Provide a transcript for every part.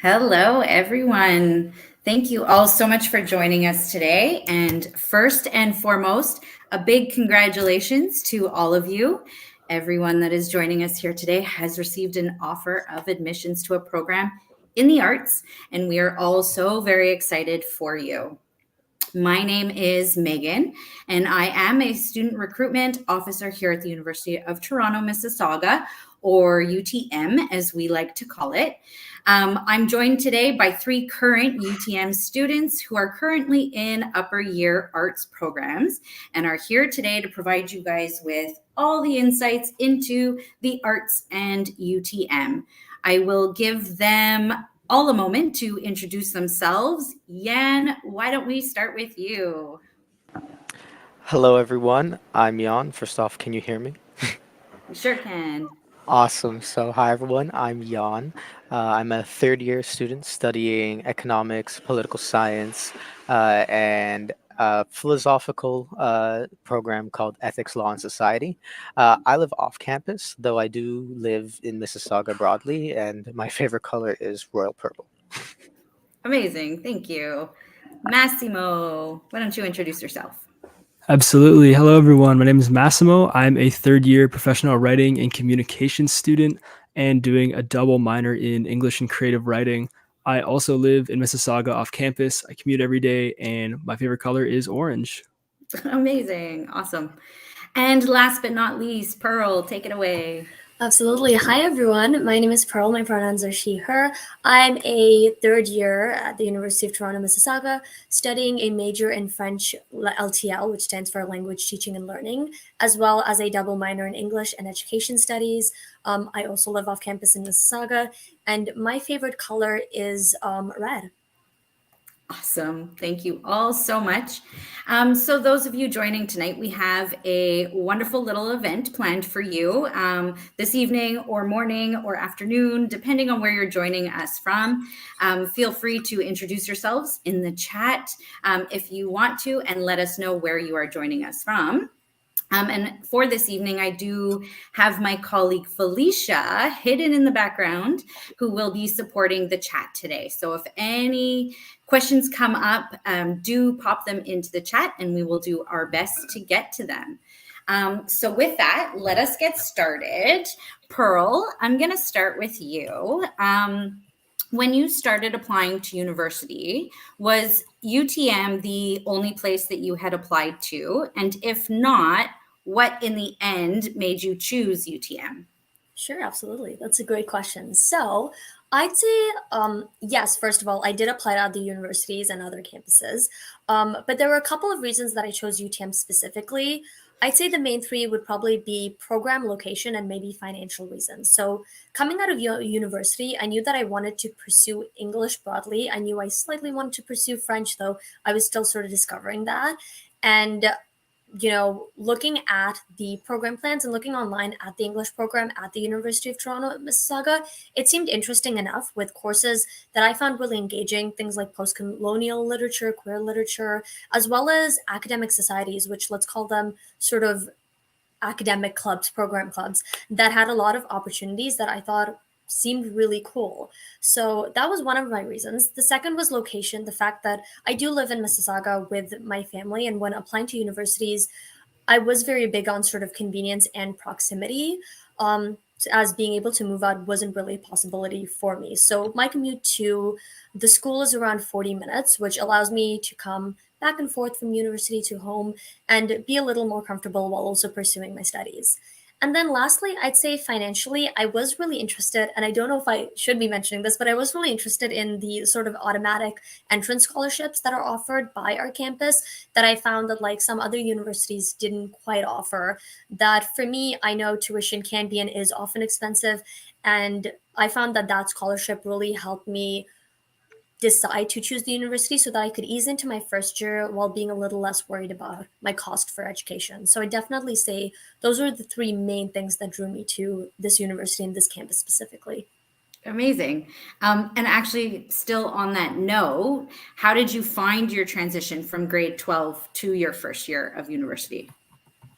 Hello, everyone. Thank you all so much for joining us today. And first and foremost, a big congratulations to all of you. Everyone that is joining us here today has received an offer of admissions to a program in the arts, and we are all so very excited for you. My name is Megan, and I am a student recruitment officer here at the University of Toronto, Mississauga, or UTM, as we like to call it. I'm joined today by three current UTM students who are currently in upper year arts programs and are here today to provide you guys with all the insights into the arts and UTM. I will give them all a moment to introduce themselves. Yan, why don't we start with you? Hello, everyone. I'm Jan. First off, can you hear me? We sure can. Awesome. So, hi, everyone. I'm Jan. I'm a third year student studying economics, political science, and a philosophical program called Ethics, Law, and Society. I live off campus, though I do live in Mississauga broadly, and my favorite color is royal purple. Amazing. Thank you. Massimo, why don't you introduce yourself? Absolutely. Hello, everyone. My name is Massimo. I'm a third year professional writing and communication student and doing a double minor in English and creative writing. I also live in Mississauga off campus. I commute every day, and my favorite color is orange. Amazing. Awesome. And last but not least, Pearl, take it away. Absolutely. Hi, everyone. My name is Pearl. My pronouns are she, her. I'm a third year at the University of Toronto, Mississauga, studying a major in French LTL, which stands for Language Teaching and Learning, as well as a double minor in English and Education Studies. I also live off campus in Mississauga, and my favorite color is red. Awesome. Thank you all so much. So those of you joining tonight, we have a wonderful little event planned for you this evening or morning or afternoon, depending on where you're joining us from. Feel free to introduce yourselves in the chat if you want to, and let us know where you are joining us from. And for this evening, I do have my colleague Felicia hidden in the background who will be supporting the chat today. So if any questions come up, do pop them into the chat and we will do our best to get to them. So with that, let us get started. Pearl, I'm going to start with you. When you started applying to university, was UTM the only place that you had applied to? And if not, what in the end made you choose UTM? Sure, absolutely. That's a great question. So I'd say, yes, first of all, I did apply to other universities and other campuses. But there were a couple of reasons that I chose UTM specifically. I'd say the main three would probably be program location and maybe financial reasons. So coming out of university, I knew that I wanted to pursue English broadly. I knew I slightly wanted to pursue French, though I was still sort of discovering that. And looking at the program plans and looking online at the English program at the University of Toronto, Mississauga, it seemed interesting enough with courses that I found really engaging, things like post-colonial literature, queer literature, as well as academic societies, which let's call them sort of academic clubs, program clubs, that had a lot of opportunities that I thought seemed really cool. So that was one of my reasons. The second was location, the fact that I do live in Mississauga with my family, and when applying to universities, I was very big on sort of convenience and proximity. As being able to move out wasn't really a possibility for me. So my commute to the school is around 40 minutes, which allows me to come back and forth from university to home and be a little more comfortable while also pursuing my studies. And then lastly, I'd say financially, I was really interested, and I don't know if I should be mentioning this, but I was really interested in the sort of automatic entrance scholarships that are offered by our campus that I found that like some other universities didn't quite offer. That for me, I know tuition can be and is often expensive. And I found that that scholarship really helped me decide to choose the university so that I could ease into my first year while being a little less worried about my cost for education. So I definitely say those were the three main things that drew me to this university and this campus specifically. Amazing. And actually, still on that note, how did you find your transition from grade 12 to your first year of university?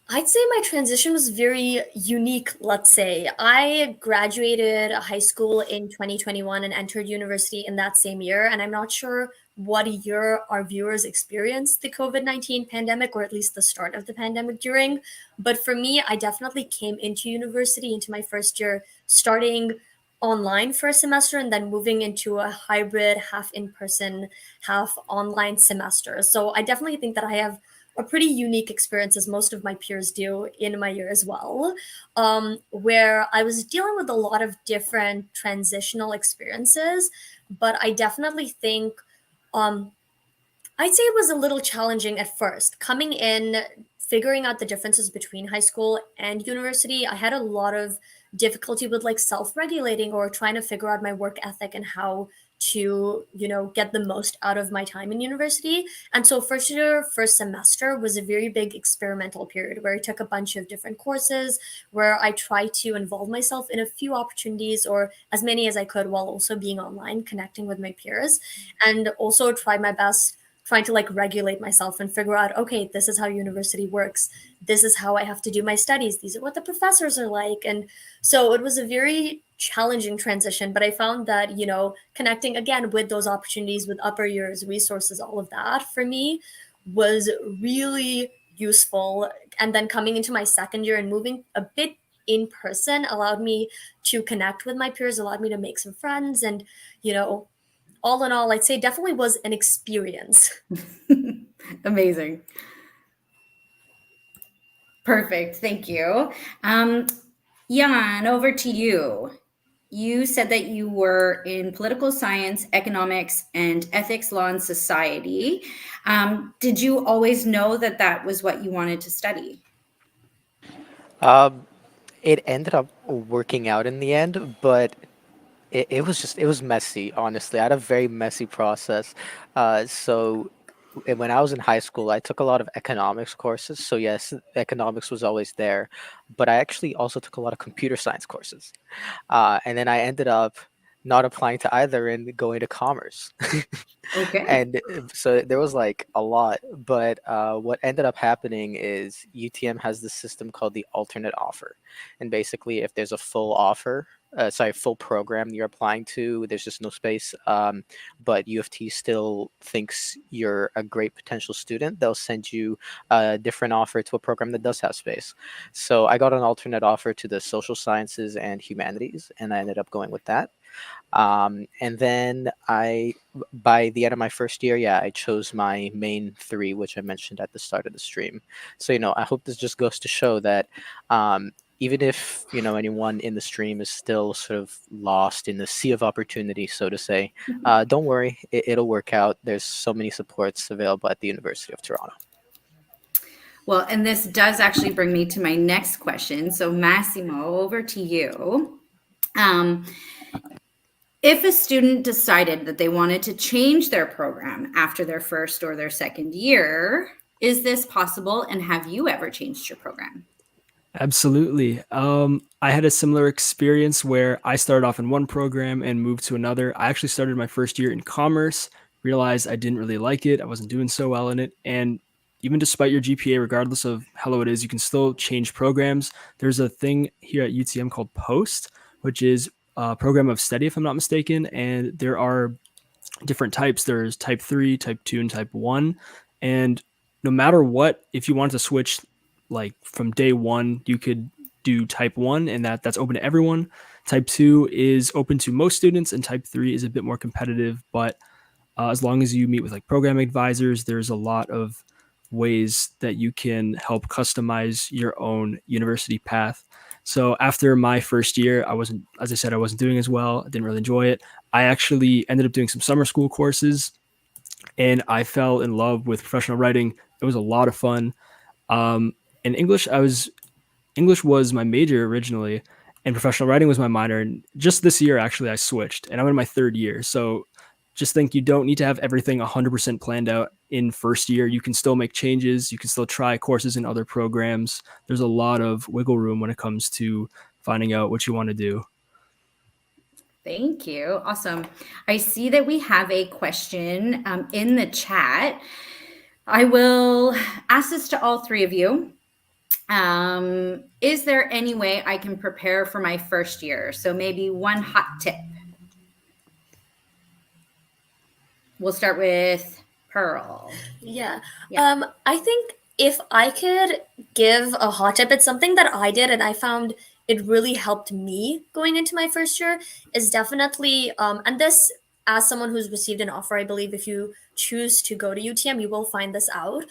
I'd say my transition was very unique, let's say. I graduated high school in 2021 and entered university in that same year. And I'm not sure what year our viewers experienced the COVID-19 pandemic, or at least the start of the pandemic during. But for me, I definitely came into university, into my first year, starting online for a semester and then moving into a hybrid, half in person, half online semester. So I definitely think that I have a pretty unique experience, as most of my peers do, in my year as well, where I was dealing with a lot of different transitional experiences. But I definitely think um, I'd say it was a little challenging at first. Coming in, figuring out the differences between high school and university, I had a lot of difficulty with like self-regulating or trying to figure out my work ethic and how to, get the most out of my time in university. And so first year, first semester was a very big experimental period where I took a bunch of different courses, where I tried to involve myself in a few opportunities or as many as I could while also being online, connecting with my peers, and also tried my best trying to like regulate myself and figure out, okay, this is how university works, this is how I have to do my studies, these are what the professors are like. And so it was a very challenging transition, but I found that, connecting again with those opportunities, with upper years resources, all of that for me was really useful. And then coming into my second year and moving a bit in person allowed me to connect with my peers, allowed me to make some friends, and all in all, I'd say definitely was an experience. Amazing. Perfect. Thank you. Jan, over to you. You said that you were in political science, economics, and ethics, law, and society. Did you always know that that was what you wanted to study? Um, it ended up working out in the end, but it was messy, honestly. I had a very messy process. So when I was in high school, I took a lot of economics courses. So yes, economics was always there, but I actually also took a lot of computer science courses. And then I ended up not applying to either and going to commerce. Okay. And so there was like a lot, but what ended up happening is UTM has this system called the alternate offer. And basically, if there's a full offer, full program you're applying to, there's just no space, but U of T still thinks you're a great potential student, they'll send you a different offer to a program that does have space. So I got an alternate offer to the social sciences and humanities, and I ended up going with that. And then by the end of my first year, yeah, I chose my main three, which I mentioned at the start of the stream. So, I hope this just goes to show that even if, anyone in the stream is still sort of lost in the sea of opportunity, so to say, don't worry, it'll work out. There's so many supports available at the University of Toronto. Well, and this does actually bring me to my next question. So, Massimo, over to you. If a student decided that they wanted to change their program after their first or their second year, is this possible? And have you ever changed your program? Absolutely. I had a similar experience where I started off in one program and moved to another. I actually started my first year in commerce, realized I didn't really like it. I wasn't doing so well in it. And even despite your GPA, regardless of how low it is, you can still change programs. There's a thing here at UTM called POST, which is a program of study, if I'm not mistaken. And there are different types. There's type 3, type 2, and type 1. And no matter what, if you wanted to switch like from day one, you could do type 1, and that's open to everyone. Type 2 is open to most students, and type 3 is a bit more competitive. But as long as you meet with like program advisors, there's a lot of ways that you can help customize your own university path. So after my first year, as I said, I wasn't doing as well. I didn't really enjoy it. I actually ended up doing some summer school courses, and I fell in love with professional writing. It was a lot of fun. In English was my major originally, and professional writing was my minor. And just this year, actually, I switched, and I'm in my third year. So just think you don't need to have everything 100% planned out in first year. You can still make changes. You can still try courses in other programs. There's a lot of wiggle room when it comes to finding out what you want to do. Thank you. Awesome. I see that we have a question in the chat. I will ask this to all three of you. Is there any way I can prepare for my first year? So maybe one hot tip. We'll start with Pearl. Yeah. Yeah. I think if I could give a hot tip, it's something that I did and I found it really helped me going into my first year is definitely and this as someone who's received an offer, I believe if you choose to go to UTM, you will find this out.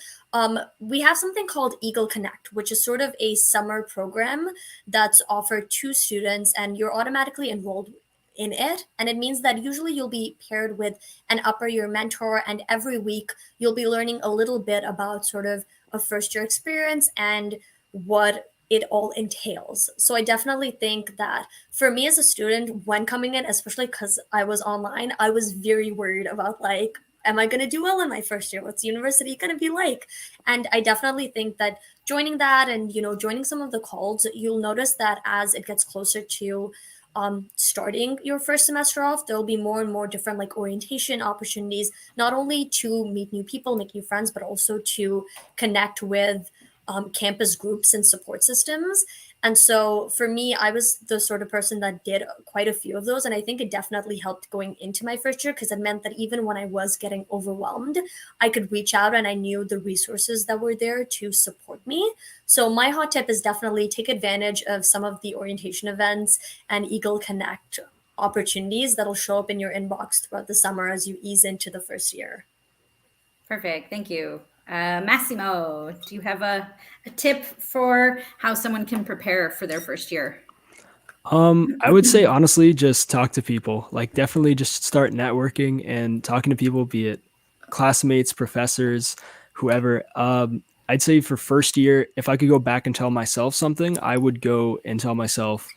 We have something called Eagle Connect, which is sort of a summer program that's offered to students, and you're automatically enrolled in it. And it means that usually you'll be paired with an upper year mentor, and every week you'll be learning a little bit about sort of a first year experience and what it all entails. So I definitely think that for me as a student, when coming in, especially because I was online, I was very worried about like, am I going to do well in my first year? What's university going to be like? And I definitely think that joining that and, joining some of the calls, you'll notice that as it gets closer to starting your first semester off, there'll be more and more different like orientation opportunities, not only to meet new people, make new friends, but also to connect with campus groups and support systems. And so for me, I was the sort of person that did quite a few of those. And I think it definitely helped going into my first year because it meant that even when I was getting overwhelmed, I could reach out and I knew the resources that were there to support me. So my hot tip is definitely take advantage of some of the orientation events and Eagle Connect opportunities that'll show up in your inbox throughout the summer as you ease into the first year. Perfect. Thank you. Massimo, do you have a tip for how someone can prepare for their first year? I would say honestly, just talk to people. Like definitely just start networking and talking to people, be it classmates, professors, whoever. I'd say for first year, if I could go back and tell myself something, I would go and tell myself,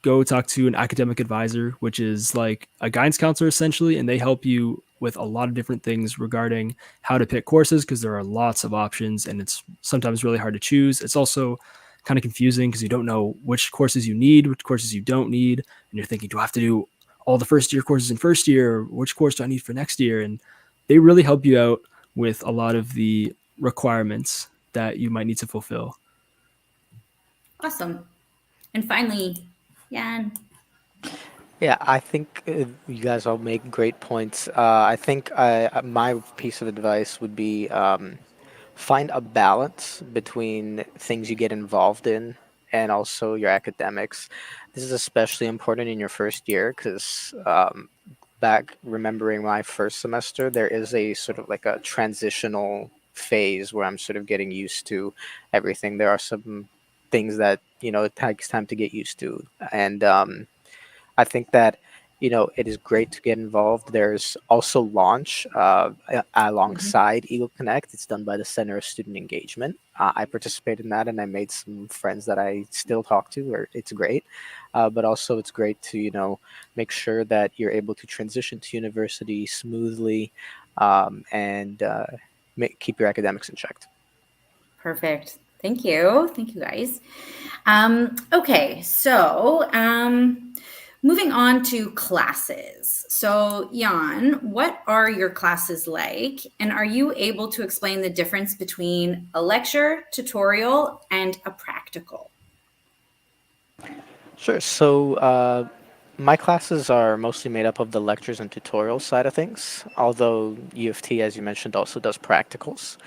go talk to an academic advisor, which is like a guidance counselor essentially, and they help you with a lot of different things regarding how to pick courses because there are lots of options and it's sometimes really hard to choose. It's also kind of confusing because you don't know which courses you need, which courses you don't need, and you're thinking, do I have to do all the first year courses in first year? Or which course do I need for next year? And they really help you out with a lot of the requirements that you might need to fulfill. Awesome. And finally, Jan. Yeah, I think you guys all make great points. I think my piece of advice would be find a balance between things you get involved in and also your academics. This is especially important in your first year because back remembering my first semester, there is a sort of like a transitional phase where I'm sort of getting used to everything. There are some things that, it takes time to get used to. And I think that it is great to get involved. There's also launch Mhm. alongside Eagle Connect. It's done by the Center of Student Engagement. I participated in that, and I made some friends that I still talk to. Or it's great, but also it's great to make sure that you're able to transition to university smoothly, and keep your academics in check. Perfect. Thank you. Thank you, guys. Okay, so moving on to classes. So, Jan, what are your classes like? And are you able to explain the difference between a lecture, tutorial, and a practical? Sure. So my classes are mostly made up of the lectures and tutorial side of things, although U of T, as you mentioned, also does practicals.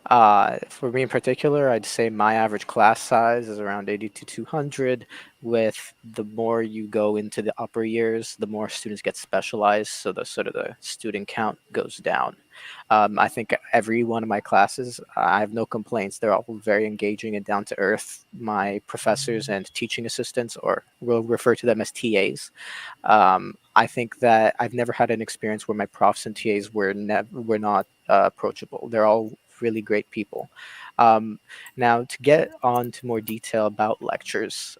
For me in particular, I'd say my average class size is around 80 to 200. With the more you go into the upper years, the more students get specialized, so the sort of the student count goes down. I think every one of my classes, I have no complaints. They're all very engaging and down to earth. My professors and teaching assistants, or we'll refer to them as TAs. I think that I've never had an experience where my profs and TAs were not approachable. They're all really great people. Um, Now, to get on to more detail about lectures,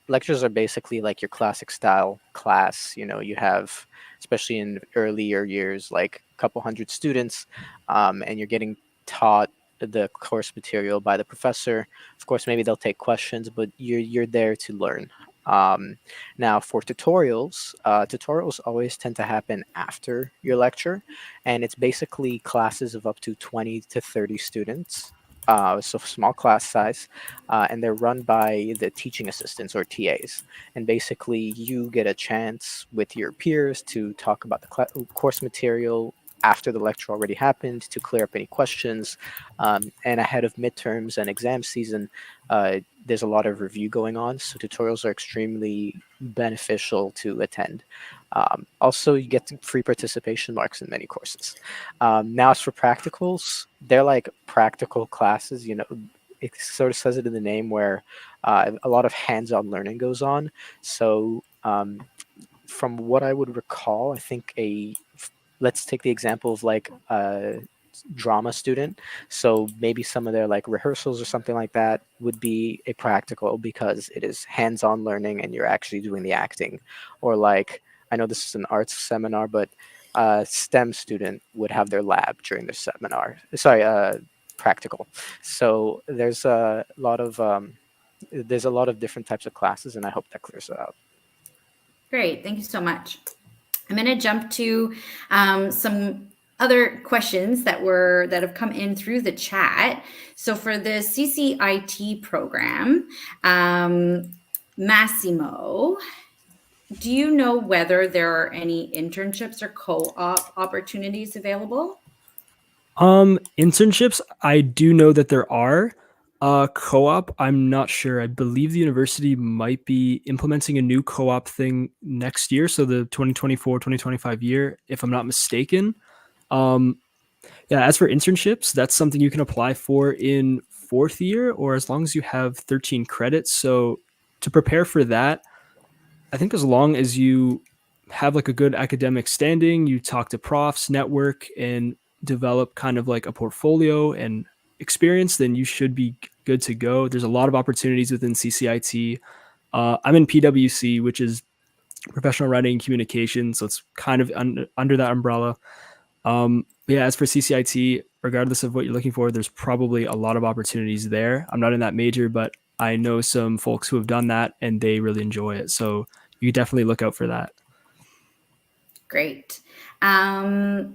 lectures are basically like your classic style class. You have, especially in earlier years, like a couple hundred students, and you're getting taught the course material by the professor. Of course, maybe they'll take questions, but you're there to learn. Um, Now, for tutorials, tutorials always tend to happen after your lecture, and it's basically classes of up to 20 to 30 students. so small class size, and they're run by the teaching assistants or TAs. And basically, you get a chance with your peers to talk about the course material after the lecture already happened, to clear up any questions. And ahead of midterms and exam season, there's a lot of review going on, so tutorials are extremely beneficial to attend. Also, you get free participation marks in many courses. Now, as for practicals, they're like practical classes. It sort of says it in the name, where a lot of hands-on learning goes on. So, from what I would recall, I think let's take the example of like a drama student. So maybe some of their like rehearsals or something like that would be a practical, because it is hands-on learning and you're actually doing the acting. Or like, I know this is an arts seminar, but a STEM student would have their lab during their seminar. Sorry, practical. So there's a lot of different types of classes, and I hope that clears it out. Great. Thank you so much. I'm going to jump to some other questions that have come in through the chat. So for the CCIT program, Massimo, do you know whether there are any internships or co-op opportunities available? Internships, I do know that there are. Co-op, I'm not sure. I believe the university might be implementing a new co-op thing next year, so the 2024-2025 year, if I'm not mistaken. Yeah, as for internships, that's something you can apply for in fourth year, or as long as you have 13 credits. So to prepare for that, I think as long as you have like a good academic standing, you talk to profs, network, and develop kind of like a portfolio and experience, then you should be good to go. There's a lot of opportunities within CCIT. I'm in PWC, which is professional writing and communication, so it's kind of under that umbrella. Yeah, as for CCIT, regardless of what you're looking for, there's probably a lot of opportunities there. I'm not in that major, but I know some folks who have done that and they really enjoy it. So you could definitely look out for that. Great. A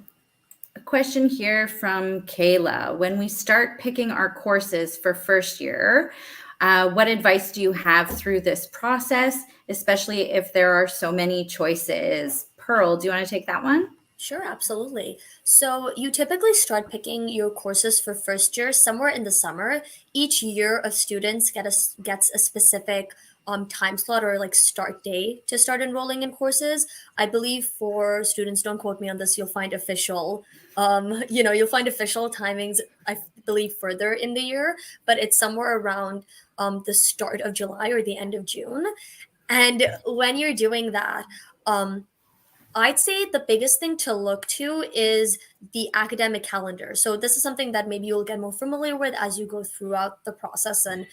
question here from Kayla. When we start picking our courses for first year, what advice do you have through this process, especially if there are so many choices? Pearl, do you want to take that one? Sure, absolutely. So you typically start picking your courses for first year somewhere in the summer. Each year of students gets a specific time slot or like start day to start enrolling in courses. I believe for students, don't quote me on this, you'll find official timings, I believe further in the year, but it's somewhere around the start of July or the end of June. And when you're doing that, I'd say the biggest thing to look to is the academic calendar. So this is something that maybe you'll get more familiar with as you go throughout the process and,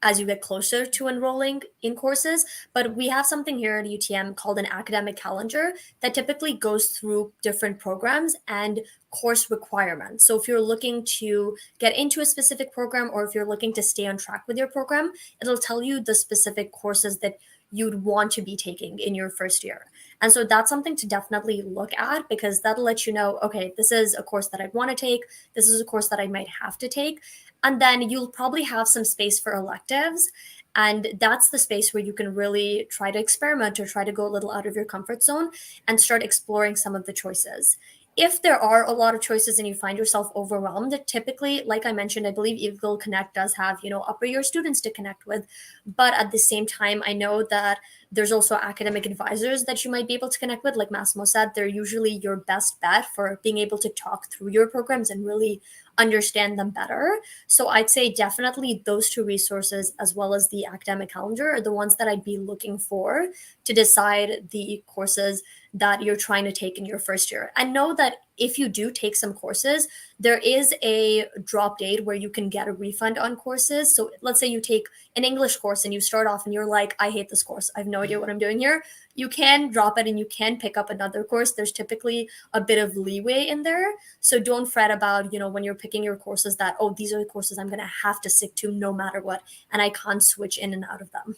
as you get closer to enrolling in courses. But we have something here at UTM called an academic calendar that typically goes through different programs and course requirements. So if you're looking to get into a specific program or if you're looking to stay on track with your program, it'll tell you the specific courses that you'd want to be taking in your first year. And so that's something to definitely look at because that'll let you know, okay, this is a course that I'd want to take. This is a course that I might have to take. And then you'll probably have some space for electives. And that's the space where you can really try to experiment or try to go a little out of your comfort zone and start exploring some of the choices. If there are a lot of choices and you find yourself overwhelmed, typically, like I mentioned, I believe Eagle Connect does have, upper year students to connect with. But at the same time, I know that there's also academic advisors that you might be able to connect with. Like Massimo said, they're usually your best bet for being able to talk through your programs and really understand them better. So I'd say definitely those two resources, as well as the academic calendar, are the ones that I'd be looking for to decide the courses that you're trying to take in your first year. And know that if you do take some courses, there is a drop date where you can get a refund on courses. So let's say you take an English course and you start off and you're like, I hate this course. I have no idea what I'm doing here. You can drop it and you can pick up another course. There's typically a bit of leeway in there. So don't fret about, when you're picking your courses that, oh, these are the courses I'm going to have to stick to no matter what. And I can't switch in and out of them.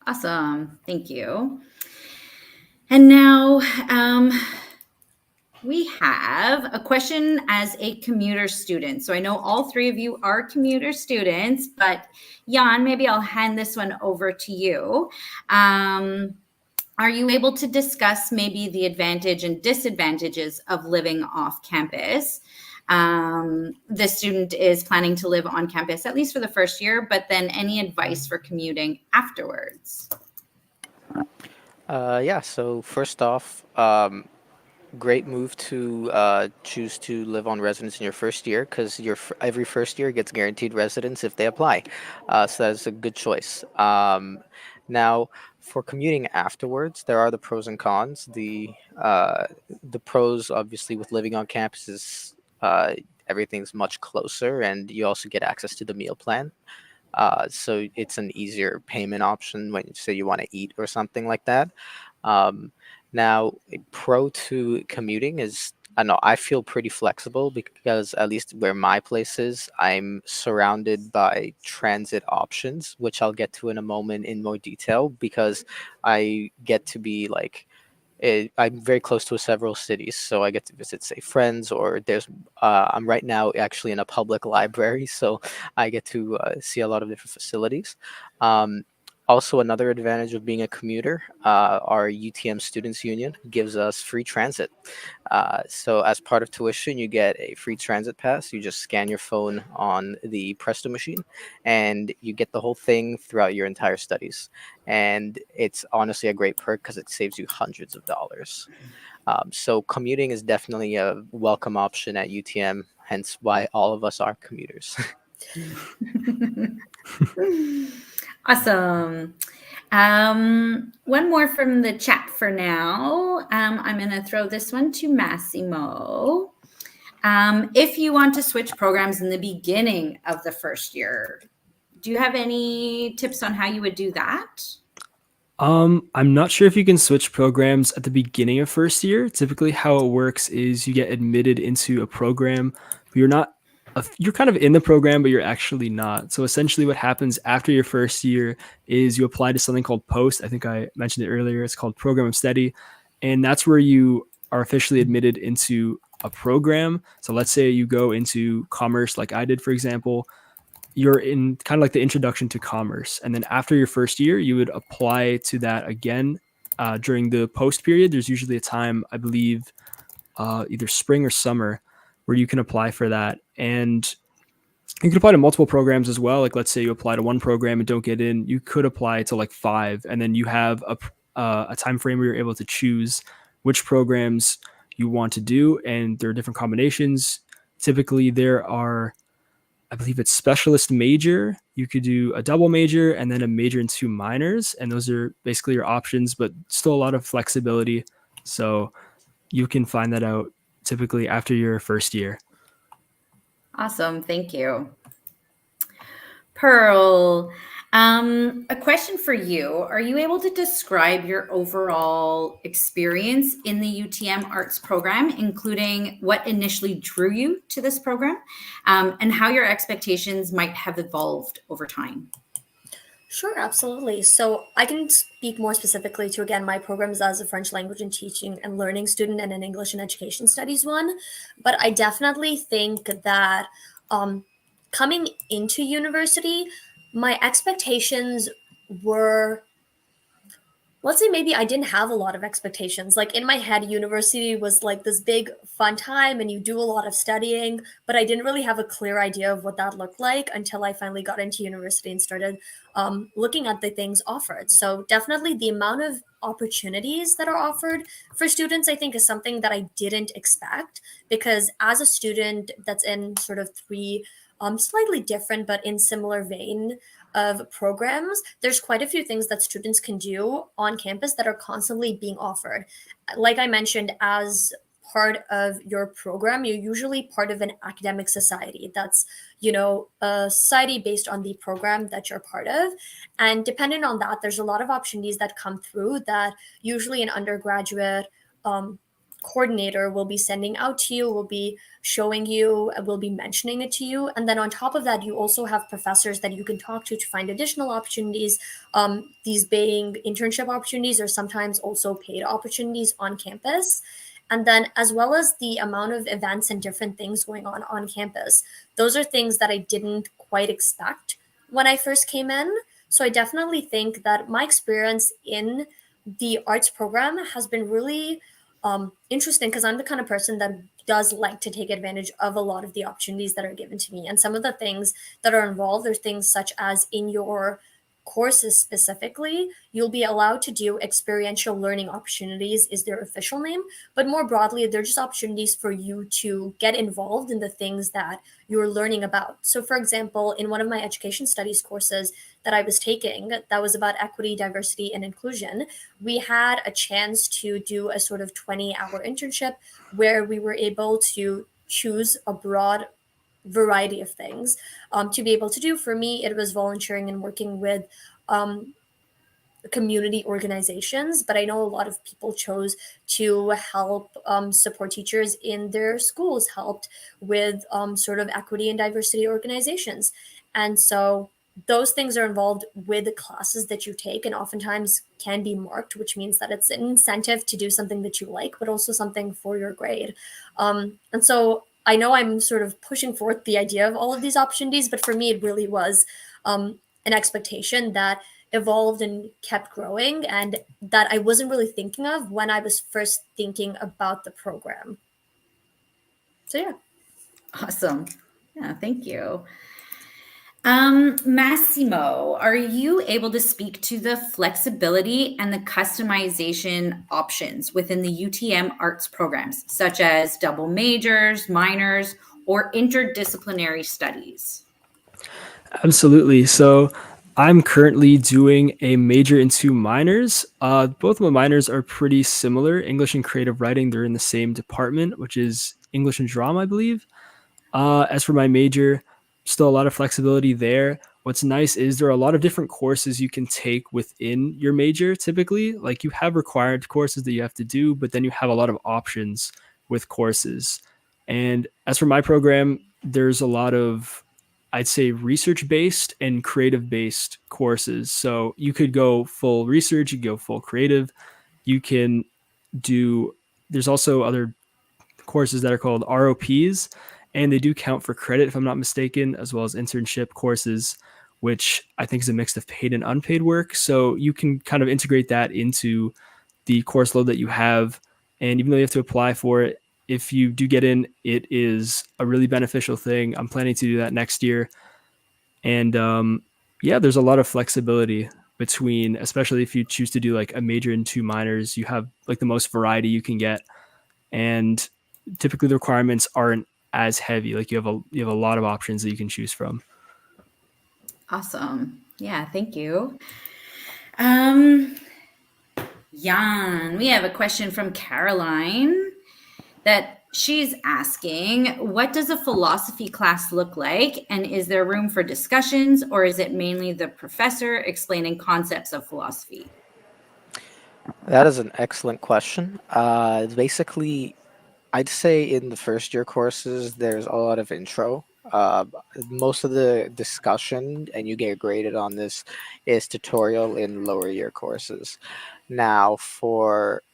Awesome. Thank you. And now, We have a question as a commuter student. So I know all three of you are commuter students, but Jan, maybe I'll hand this one over to you. Are you able to discuss maybe the advantage and disadvantages of living off campus? The student is planning to live on campus, at least for the first year, but then any advice for commuting afterwards? Yeah, so first off, great move to choose to live on residence in your first year because every first year gets guaranteed residence if they apply. So that's a good choice. Now, for commuting afterwards, there are the pros and cons. The pros, obviously, with living on campus is everything's much closer, and you also get access to the meal plan. So it's an easier payment option when you say you want to eat or something like that. Um, Now, a pro to commuting is I know I feel pretty flexible because at least where my place is, I'm surrounded by transit options, which I'll get to in a moment in more detail because I get to be like I'm very close to several cities, so I get to visit, say, friends, or I'm right now actually in a public library, so I get to see a lot of different facilities. Um, Also, another advantage of being a commuter, our UTM Students Union gives us free transit. So, as part of tuition, you get a free transit pass. You just scan your phone on the Presto machine, and you get the whole thing throughout your entire studies. And it's honestly a great perk because it saves you hundreds of dollars. So commuting is definitely a welcome option at UTM, hence why all of us are commuters. Awesome. One more from the chat for now. I'm going to throw this one to Massimo. If you want to switch programs in the beginning of the first year, do you have any tips on how you would do that? I'm not sure if you can switch programs at the beginning of first year. Typically, how it works is you get admitted into a program, but you're kind of in the program, but you're actually not. So essentially, what happens after your first year is you apply to something called POST. I think I mentioned it earlier. It's called Program of Study, and that's where you are officially admitted into a program. So let's say you go into commerce, like I did, for example. You're in kind of like the introduction to commerce. And then after your first year, you would apply to that again during the post period. There's usually a time, I believe, either spring or summer, where you can apply for that. And you can apply to multiple programs as well. Like, let's say you apply to one program and don't get in, you could apply to like five. And then you have a time frame where you're able to choose which programs you want to do. And there are different combinations. Typically, there are I believe it's specialist major. You could do a double major and then a major and two minors. And those are basically your options, but still a lot of flexibility. So you can find that out typically after your first year. Awesome. Thank you. Pearl, a question for you. Are you able to describe your overall experience in the UTM Arts program, including what initially drew you to this program, and how your expectations might have evolved over time? Sure, absolutely. So I can speak more specifically to, again, my programs as a French language and teaching and learning student and an English and education studies one. But I definitely think that coming into university, my expectations were, let's say maybe I didn't have a lot of expectations. Like in my head, university was like this big fun time and you do a lot of studying, but I didn't really have a clear idea of what that looked like until I finally got into university and started looking at the things offered. So definitely the amount of opportunities that are offered for students, I think, is something that I didn't expect, because as a student that's in sort of three slightly different but in similar vein of programs, there's quite a few things that students can do on campus that are constantly being offered. Like I mentioned, as part of your program, you're usually part of an academic society that's, a society based on the program that you're part of. And depending on that, there's a lot of opportunities that come through that usually an undergraduate coordinator will be sending out to you, will be showing you, will be mentioning it to you. And then on top of that, you also have professors that you can talk to find additional opportunities, these being internship opportunities or sometimes also paid opportunities on campus. And then, as well as the amount of events and different things going on campus, those are things that I didn't quite expect when I first came in. So I definitely think that my experience in the arts program has been really interesting, because I'm the kind of person that does like to take advantage of a lot of the opportunities that are given to me. And some of the things that are involved are things such as in your courses specifically, you'll be allowed to do experiential learning opportunities, is their official name. But more broadly, they're just opportunities for you to get involved in the things that you're learning about. So, for example, in one of my education studies courses that I was taking that was about equity, diversity, and inclusion, we had a chance to do a sort of 20-hour internship where we were able to choose a broad variety of things to be able to do. For me, it was volunteering and working with um, community organizations, but I know a lot of people chose to help support teachers in their schools, helped with sort of equity and diversity organizations. And so those things are involved with the classes that you take, and oftentimes can be marked, which means that it's an incentive to do something that you like, but also something for your grade. And so I know I'm sort of pushing forth the idea of all of these opportunities, but for me, it really was an expectation that evolved and kept growing, and that I wasn't really thinking of when I was first thinking about the program. So yeah. Awesome. Yeah, thank you. Massimo, are you able to speak to the flexibility and the customization options within the UTM arts programs, such as double majors, minors, or interdisciplinary studies? Absolutely. So I'm currently doing a major in two minors. Both of my minors are pretty similar. English and creative writing, they're in the same department, which is English and drama, I believe. As for my major, still a lot of flexibility there. What's nice is there are a lot of different courses you can take within your major typically. Like you have required courses that you have to do, but then you have a lot of options with courses. And as for my program, there's a lot of, I'd say, research based and creative based courses. So you could go full research, you could go full creative, you can do, there's also other courses that are called ROPs, and they do count for credit, if I'm not mistaken, as well as internship courses, which I think is a mix of paid and unpaid work. So you can kind of integrate that into the course load that you have. And even though you have to apply for it, if you do get in, it is a really beneficial thing. I'm planning to do that next year. And yeah, there's a lot of flexibility between, especially if you choose to do like a major and two minors, you have like the most variety you can get. And typically the requirements aren't as heavy. Like you have a lot of options that you can choose from. Awesome. Yeah, thank you. Um, Jan, we have a question from Caroline that she's asking, what does a philosophy class look like? And is there room for discussions, or is it mainly the professor explaining concepts of philosophy? That is an excellent question. Basically, I'd say in the first year courses, there's a lot of intro. Uh, Most of the discussion, and you get graded on this, is tutorial in lower year courses. Now,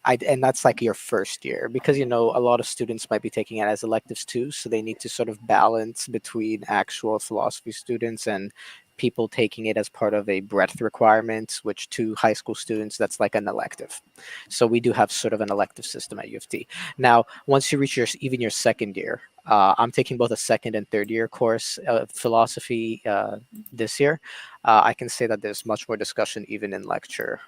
and that's like your first year, because a lot of students might be taking it as electives too, so they need to sort of balance between actual philosophy students and people taking it as part of a breadth requirement, which to high school students, that's like an elective. So we do have sort of an elective system at U of T. Now, once you reach even your second year, I'm taking both a second and third year course of philosophy this year. I can say that there's much more discussion even in lecture.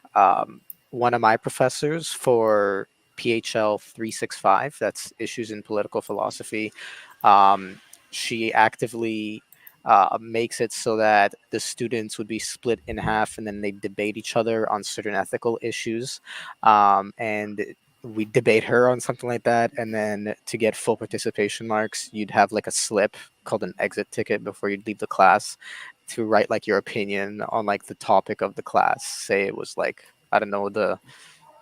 One of my professors for PHL 365, that's issues in political philosophy, she actively makes it so that the students would be split in half and then they debate each other on certain ethical issues. And we debate her on something like that. And then to get full participation marks, you'd have like a slip called an exit ticket before you'd leave the class to write like your opinion on like the topic of the class. Say it was like, I don't know, the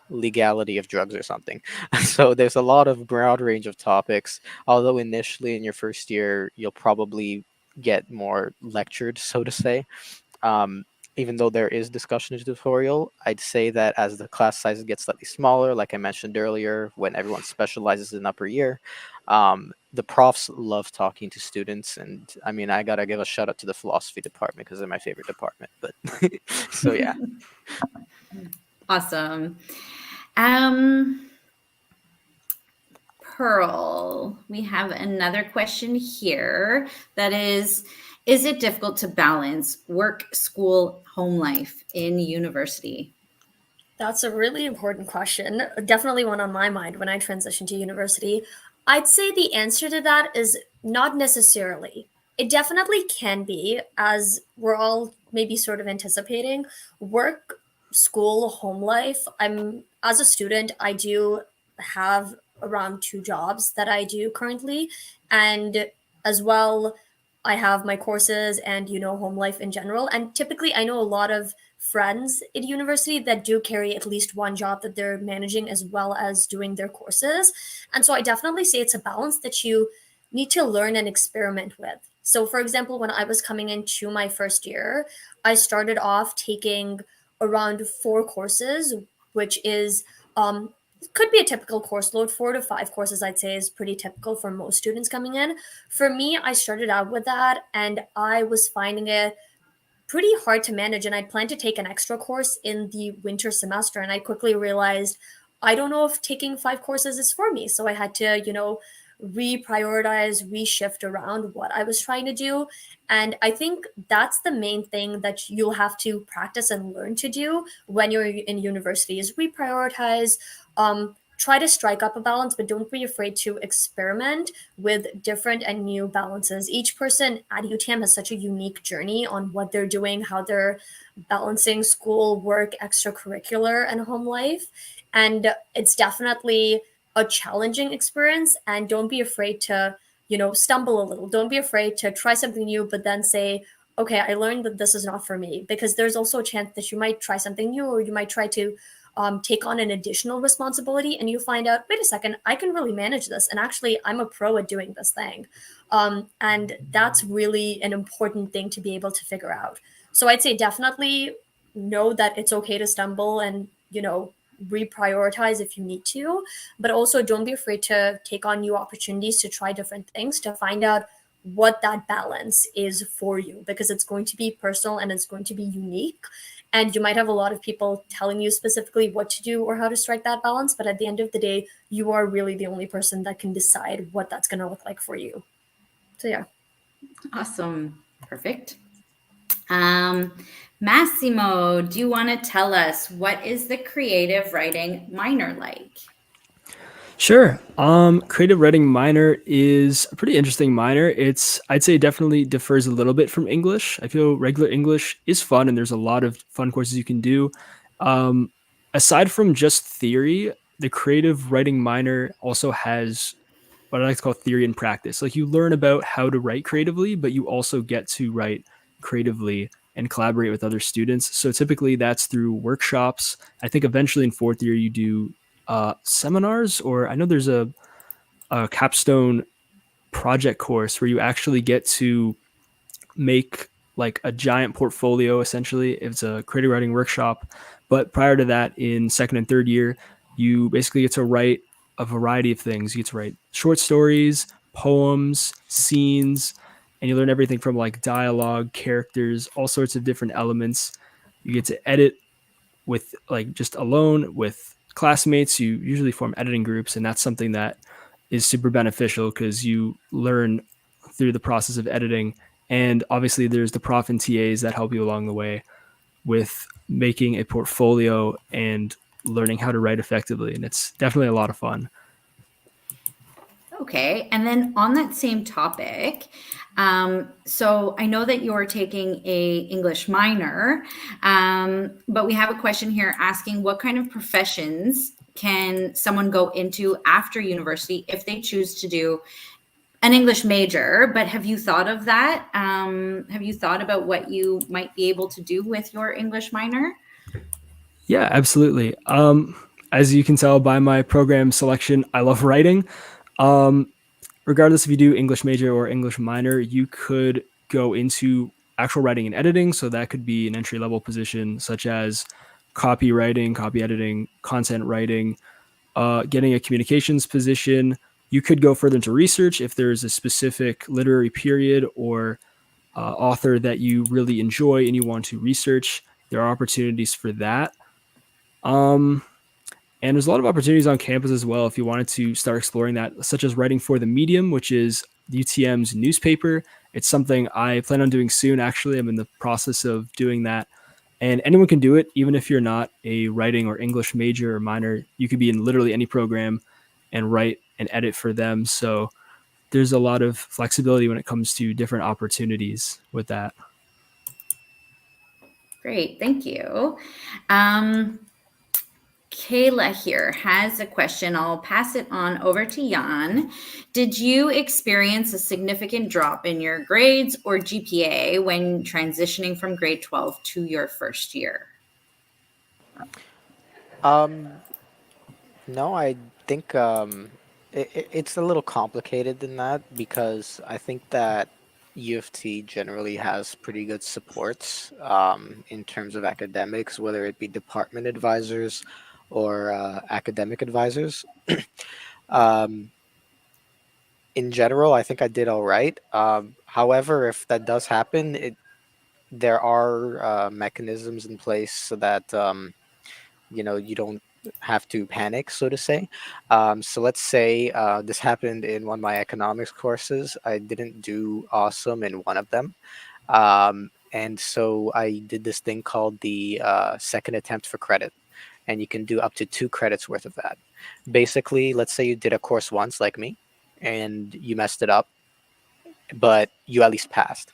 legality of drugs or something. So there's a lot of broad range of topics. Although initially in your first year, you'll probably get more lectured, so to say. Um, even though there is discussion in the tutorial, I'd say that as the class size gets slightly smaller, like I mentioned earlier, when everyone specializes in upper year, the profs love talking to students. And I mean, I gotta give a shout out to the philosophy department because they're my favorite department. But so yeah. Awesome. Pearl, we have another question here that is it difficult to balance work, school, home life in university? That's a really important question. Definitely one on my mind when I transitioned to university. I'd say the answer to that is not necessarily. It definitely can be, as we're all maybe sort of anticipating. Work, school, home life. As a student, I do have around two jobs that I do currently. And as well, I have my courses and, home life in general. And typically, I know a lot of friends at university that do carry at least one job that they're managing as well as doing their courses. And so I definitely say it's a balance that you need to learn and experiment with. So, for example, when I was coming into my first year, I started off taking around 4 courses, which is could be a typical course load. 4 to 5 courses, I'd say, is pretty typical for most students coming in. For me, I started out with that and I was finding it pretty hard to manage. And I'd planned to take an extra course in the winter semester. And I quickly realized I don't know if taking 5 courses is for me. So I had to, reprioritize, reshift around what I was trying to do. And I think that's the main thing that you'll have to practice and learn to do when you're in university is reprioritize, try to strike up a balance, but don't be afraid to experiment with different and new balances. Each person at UTM has such a unique journey on what they're doing, how they're balancing school, work, extracurricular, and home life. And it's definitely a challenging experience. And don't be afraid to, stumble a little. Don't be afraid to try something new, but then say, okay, I learned that this is not for me, because there's also a chance that you might try something new, or you might try to take on an additional responsibility and you find out, wait a second, I can really manage this. And actually, I'm a pro at doing this thing. And that's really an important thing to be able to figure out. So I'd say definitely know that it's okay to stumble and, reprioritize if you need to, but also don't be afraid to take on new opportunities to try different things to find out what that balance is for you, because it's going to be personal and it's going to be unique. And you might have a lot of people telling you specifically what to do or how to strike that balance. But at the end of the day, you are really the only person that can decide what that's going to look like for you. So, yeah. Awesome. Perfect. Massimo, do you want to tell us what is the creative writing minor like? Sure. Creative writing minor is a pretty interesting minor. I'd say definitely differs a little bit from English. I feel regular English is fun and there's a lot of fun courses you can do. Aside from just theory, the creative writing minor also has what I like to call theory and practice. Like you learn about how to write creatively, but you also get to write creatively and collaborate with other students. So typically that's through workshops. I think eventually in fourth year you do seminars, or I know there's a capstone project course where you actually get to make like a giant portfolio. Essentially, it's a creative writing workshop. But prior to that, in second and third year, you basically get to write a variety of things. You get to write short stories, poems, scenes, and you learn everything from like dialogue, characters, all sorts of different elements. You get to edit with like just alone with classmates. You usually form editing groups, and that's something that is super beneficial because you learn through the process of editing. And obviously there's the prof and TAs that help you along the way with making a portfolio and learning how to write effectively. And it's definitely a lot of fun. Okay. And then on that same topic, so I know that you're taking a English minor, but we have a question here asking what kind of professions can someone go into after university if they choose to do an English major? But have you thought of that? Have you thought about what you might be able to do with your English minor? Yeah, absolutely. As you can tell by my program selection, I love writing. Regardless if you do English major or English minor, you could go into actual writing and editing. So that could be an entry level position such as copywriting, copy editing, content writing, getting a communications position. You could go further into research if there's a specific literary period or author that you really enjoy and you want to research. There are opportunities for that. And there's a lot of opportunities on campus as well if you wanted to start exploring that, such as writing for the Medium, which is UTM's newspaper. It's something I plan on doing soon, actually. I'm in the process of doing that. And anyone can do it, even if you're not a writing or English major or minor. You could be in literally any program and write and edit for them. So there's a lot of flexibility when it comes to different opportunities with that. Great, thank you. Kayla here has a question. I'll pass it on over to Jan. Did you experience a significant drop in your grades or GPA when transitioning from grade 12 to your first year? No, I think it's a little complicated than that because I think that U of T generally has pretty good supports in terms of academics, whether it be department advisors or academic advisors. um, in general, I think I did all right. However, if that does happen, there are mechanisms in place so that you don't have to panic, so to say. So let's say this happened in one of my economics courses. I didn't do awesome in one of them. And so I did this thing called the second attempt for credit. And you can do up to 2 credits worth of that. Basically, let's say you did a course once, like me, and you messed it up, but you at least passed.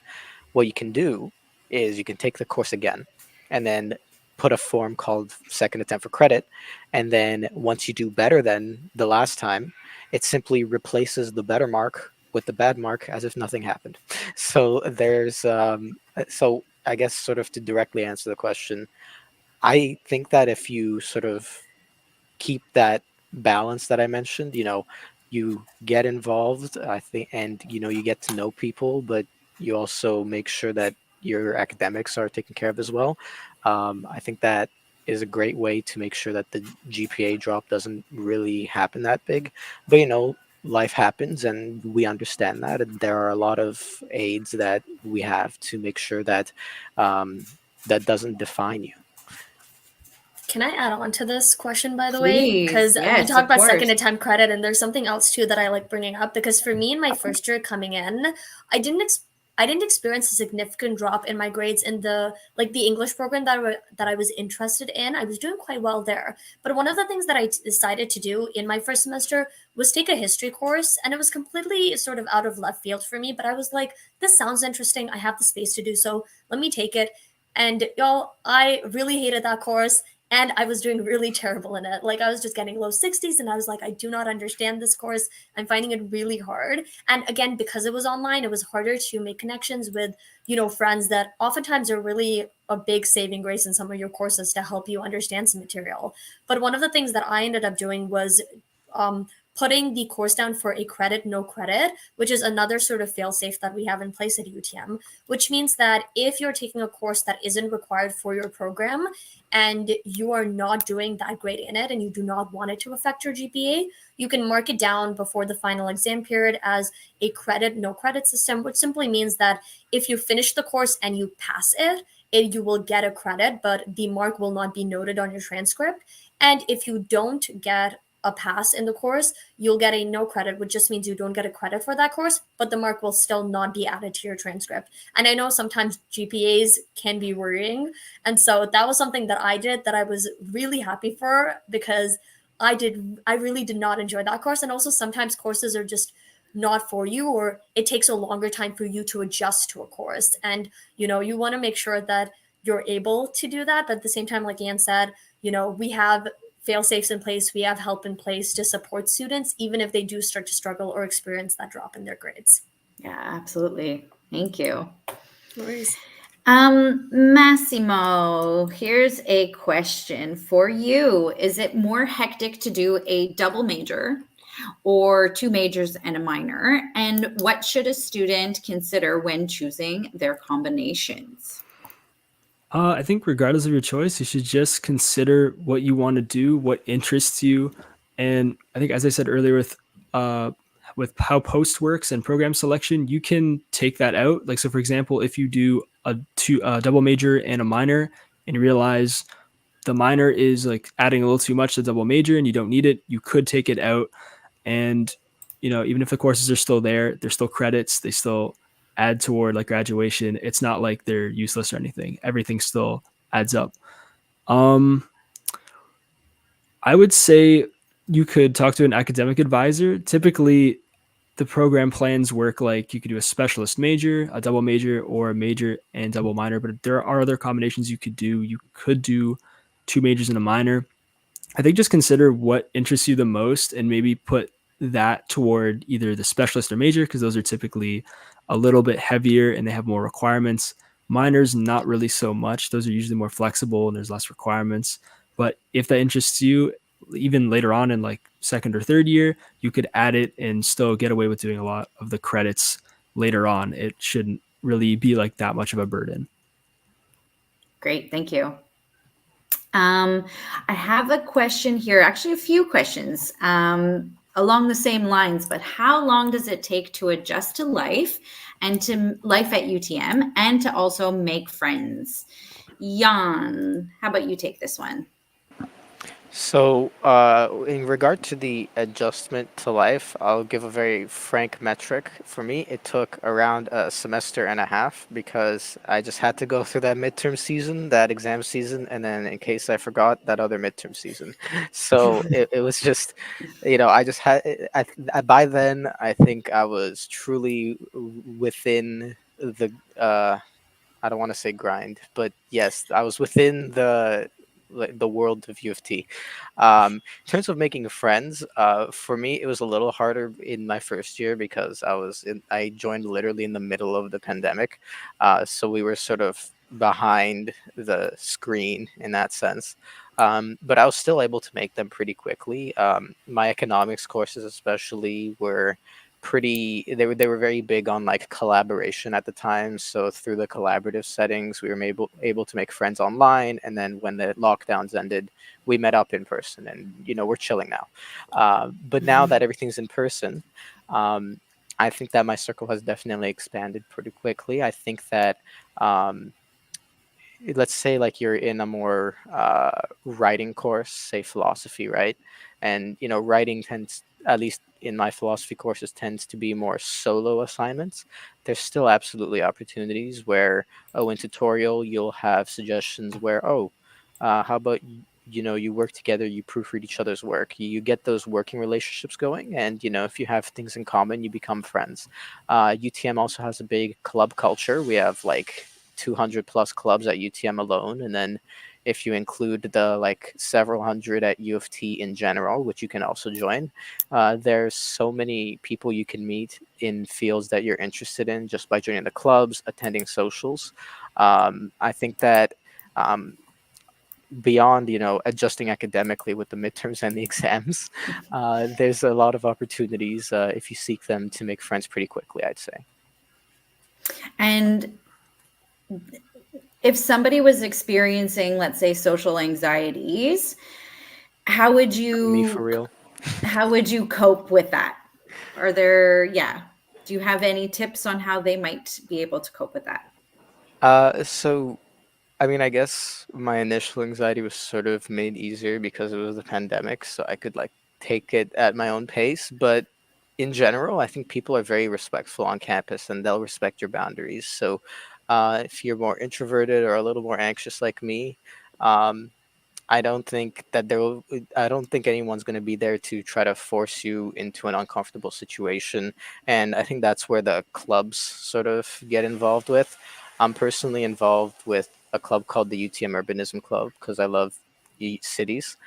What you can do is you can take the course again and then put a form called second attempt for credit. And then once you do better than the last time, it simply replaces the better mark with the bad mark as if nothing happened. So so I guess sort of to directly answer the question, I think that if you sort of keep that balance that I mentioned, you get involved, I think, and you get to know people, but you also make sure that your academics are taken care of as well. I think that is a great way to make sure that the GPA drop doesn't really happen that big. But life happens, and we understand that. And there are a lot of aids that we have to make sure that that doesn't define you. Can I add on to this question, by the way? Please, Because we yes, talked of about second course. attempt credit, and there's something else too that I like bringing up. Because for me, in my first year coming in, I didn't experience a significant drop in my grades in the English program that I was interested in. I was doing quite well there. But one of the things that I decided to do in my first semester was take a history course, and it was completely sort of out of left field for me. But I was like, this sounds interesting. I have the space to do so. Let me take it. And y'all, I really hated that course. And I was doing really terrible in it. Like I was just getting low 60s, and I was like, I do not understand this course. I'm finding it really hard. And again, because it was online, it was harder to make connections with, friends that oftentimes are really a big saving grace in some of your courses to help you understand some material. But one of the things that I ended up doing was putting the course down for a credit, no credit, which is another sort of fail-safe that we have in place at UTM, which means that if you're taking a course that isn't required for your program and you are not doing that great in it and you do not want it to affect your GPA, you can mark it down before the final exam period as a credit, no credit system, which simply means that if you finish the course and you pass it, you will get a credit, but the mark will not be noted on your transcript. And if you don't get a pass in the course, you'll get a no credit, which just means you don't get a credit for that course, but the mark will still not be added to your transcript. And I know sometimes GPAs can be worrying. And so that was something that I did that I was really happy for, because I really did not enjoy that course. And also sometimes courses are just not for you, or it takes a longer time for you to adjust to a course. And, you want to make sure that you're able to do that. But at the same time, like Ian said, we have fail safes in place, we have help in place to support students, even if they do start to struggle or experience that drop in their grades. Yeah, absolutely. Thank you. No worries. Massimo, here's a question for you. Is it more hectic to do a double major or two majors and a minor? And what should a student consider when choosing their combinations? I think regardless of your choice, you should just consider what you want to do, what interests you, and I think, as I said earlier, uh, with how post works and program selection, you can take that out. Like, so for example, if you do a double major and a minor, and you realize the minor is like adding a little too much to double major and you don't need it, you could take it out. And even if the courses are still there, they're still credits, they still add toward like graduation. It's not like they're useless or anything. Everything still adds up. um I would say you could talk to an academic advisor. Typically the program plans work like you could do a specialist major, a double major, or a major and double minor, but there are other combinations you could do. You could do two majors and a minor. I think just consider what interests you the most and maybe put that toward either the specialist or major, because those are typically a little bit heavier and they have more requirements. Minors, not really so much. Those are usually more flexible and there's less requirements. But if that interests you, even later on in like second or third year, you could add it and still get away with doing a lot of the credits later on. It shouldn't really be like that much of a burden. Great, thank you. I have a question here, actually a few questions along the same lines, but how long does it take to adjust to life and to life at UTM and to also make friends? Jan, how about you take this one? So, in regard to the adjustment to life, I'll give a very frank metric. For me, it took around a semester and a half because I just had to go through that midterm season, that exam season, and then in case I forgot, that other midterm season. So it was just, I just had, by then, I think I was truly within I don't want to say grind, but yes, I was within the world of U of T. In terms of making friends, for me, it was a little harder in my first year because I joined literally in the middle of the pandemic, so we were sort of behind the screen in that sense. But I was still able to make them pretty quickly. My economics courses, especially, were they were very big on like collaboration at the time, so through the collaborative settings we were able to make friends online, and then when the lockdowns ended we met up in person, and we're chilling now. But now that everything's in person, um, I think that my circle has definitely expanded pretty quickly. I think that um, let's say like you're in a more writing course, say philosophy, right? And writing tends, at least in my philosophy courses, tends to be more solo assignments. There's still absolutely opportunities where, oh, in tutorial you'll have suggestions where, oh, how about you work together, you proofread each other's work, you get those working relationships going, and if you have things in common, you become friends. UTM also has a big club culture. We have like 200 plus clubs at UTM alone, and then if you include the like several hundred at U of T in general, which you can also join, there's so many people you can meet in fields that you're interested in just by joining the clubs, attending socials. I think that um, beyond adjusting academically with the midterms and the exams, there's a lot of opportunities if you seek them to make friends pretty quickly, I'd say. And if somebody was experiencing, let's say, social anxieties, how would Me for you real. cope with that? Are there, yeah, do you have any tips on how they might be able to cope with that? So I mean, I guess my initial anxiety was sort of made easier because it was the pandemic, so I could like take it at my own pace. But in general, I think people are very respectful on campus and they'll respect your boundaries. So if you're more introverted or a little more anxious like me, um, I don't think that I don't think anyone's going to be there to try to force you into an uncomfortable situation. And I think that's where the clubs sort of get involved with. I'm personally involved with a club called the UTM Urbanism Club because I love cities,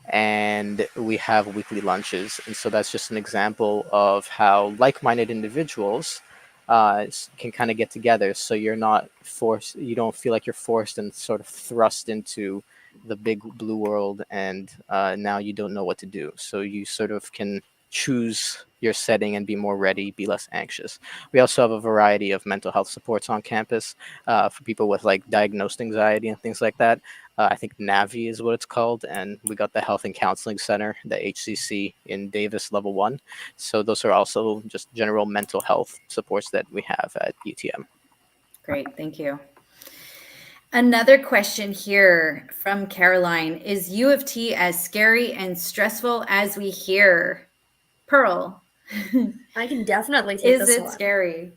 and we have weekly lunches. And so that's just an example of how like-minded individuals can kind of get together. So you're not forced, you don't feel like you're forced and sort of thrust into the big blue world, and now you don't know what to do. So you sort of can choose your setting and be more ready, be less anxious. We also have a variety of mental health supports on campus for people with like diagnosed anxiety and things like that. I think Navi is what it's called, and we got the Health and Counseling Center, the HCC in Davis Level 1. So those are also just general mental health supports that we have at UTM. Great, thank you. Another question here from Caroline. Is U of T as scary and stressful as we hear? Pearl, I can definitely take is this it one. scary?